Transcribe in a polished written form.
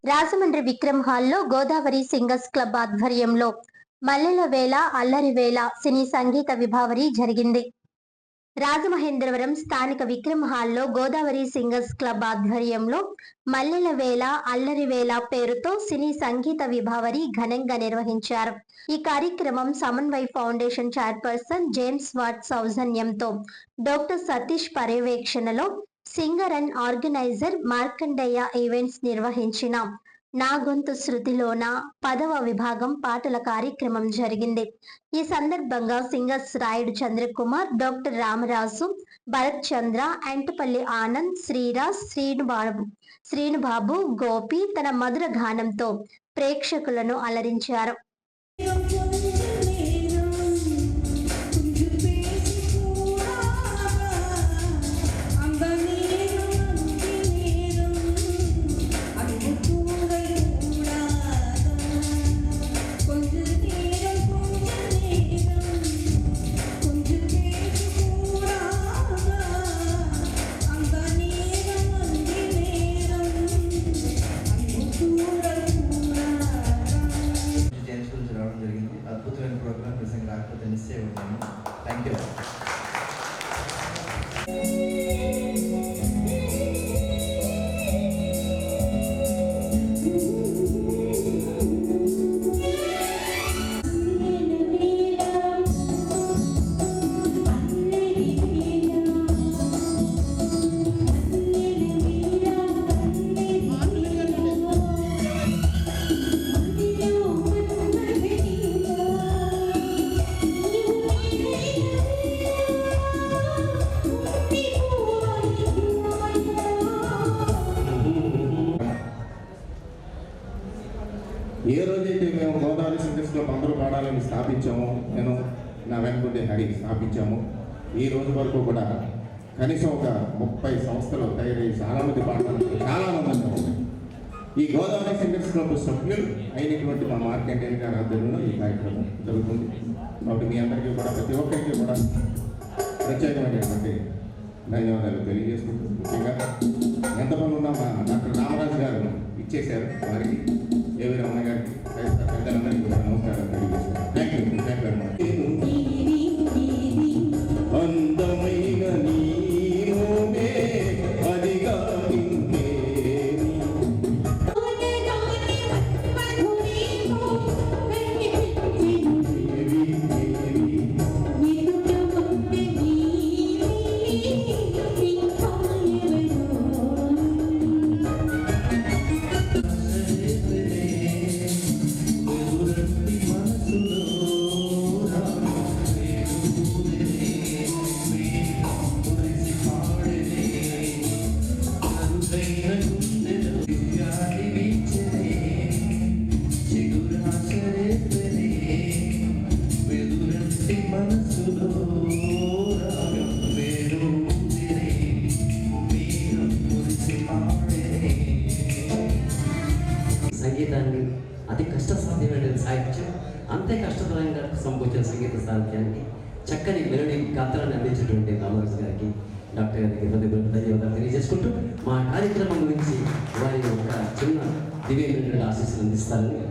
రాజమండ్రి విక్రమ్ హాల్లో Godavari singers club ఆధ్వర్యంలో మల్లెల వేళ అల్లరి వేళ సినీ సంగీత విభావరి జరిగింది. రాజమహేంద్రవరం స్థానిక విక్రమ్ హాల్లో గోదావరి సింగర్స్ క్లబ్ ఆధ్వర్యంలో మల్లెల వేళ అల్లరి వేళ పేరుతో సినీ సంగీత విభావరి ఘనంగా నిర్వహించారు. ఈ కార్యక్రమం Samanvay foundation chairperson James Watt సౌజన్యంతో డాక్టర్ సతీష్ పర్యవేక్షణలో singer and organiser Markandeya events నిర్వహించిన నా గొంతు శృతిలోన 10వ విభాగం పాటల కార్యక్రమం జరిగింది. ఈ సందర్భంగా సింగర్స్ రాయుడు చంద్రకుమార్, డాక్టర్ రామరాజు, భరత్ చంద్ర, ఎంటపల్లి ఆనంద్, శ్రీరాజ్, శ్రీనుబాబు, గోపి తన మధుర గానంతో ప్రేక్షకులను అలరించారు. అద్భుతమైన ప్రోగ్రామ్ నిజంగా రాకపోతే మిస్ అయ్యి ఉన్నాను. Thank you. ఏ రోజైతే మేము గోదావరి సింగర్స్ క్లబ్ అందరూ పాడాలని స్థాపించామో, నేను నా వెంకుంటే హరి స్థాపించాము, ఈ రోజు వరకు కూడా కనీసం ఒక 30 సంస్థలు తయారై చాలామంది పాడడానికి చాలా ఆనందంగా ఉంది. ఈ గోదావరి సింగర్స్ క్లబ్ సభ్యులు అయినటువంటి మా మార్కండేయ గారి ఆధ్వర్యంలో ఈ కార్యక్రమం జరుగుతుంది. కాబట్టి మీ అందరికీ కూడా ప్రతి ఒక్కరికి కూడా ప్రత్యేకమైనటువంటి ధన్యవాదాలు తెలియజేసుకుంటూ, ముఖ్యంగా ఎంతమంది ఉన్నా మా డాక్టర్ రామరాజు గారు ఇచ్చేశారు, వారికి ఏవి రమణ గారికి పెద్దలందరికీ కూడా నమస్కారం తెలియజేస్తున్నాను. Thank you very much. అందమైన నీవే అదిగా సంగీతాన్ని అతి కష్టసాధ్యమైన సాహిత్యం, అంతే కష్టతరంగా సంభవించిన సంగీత సాహిత్యానికి చక్కని మెలోడీ గాత్రాన్ని అందించినటువంటి రామరాజు గారికి, డాక్టర్ గారికి ధన్యవాదాలు తెలియజేసుకుంటూ మా కార్యక్రమం గురించి వారి యొక్క చిన్న దివ్యమైనటువంటి ఆశీస్సులు అందిస్తారని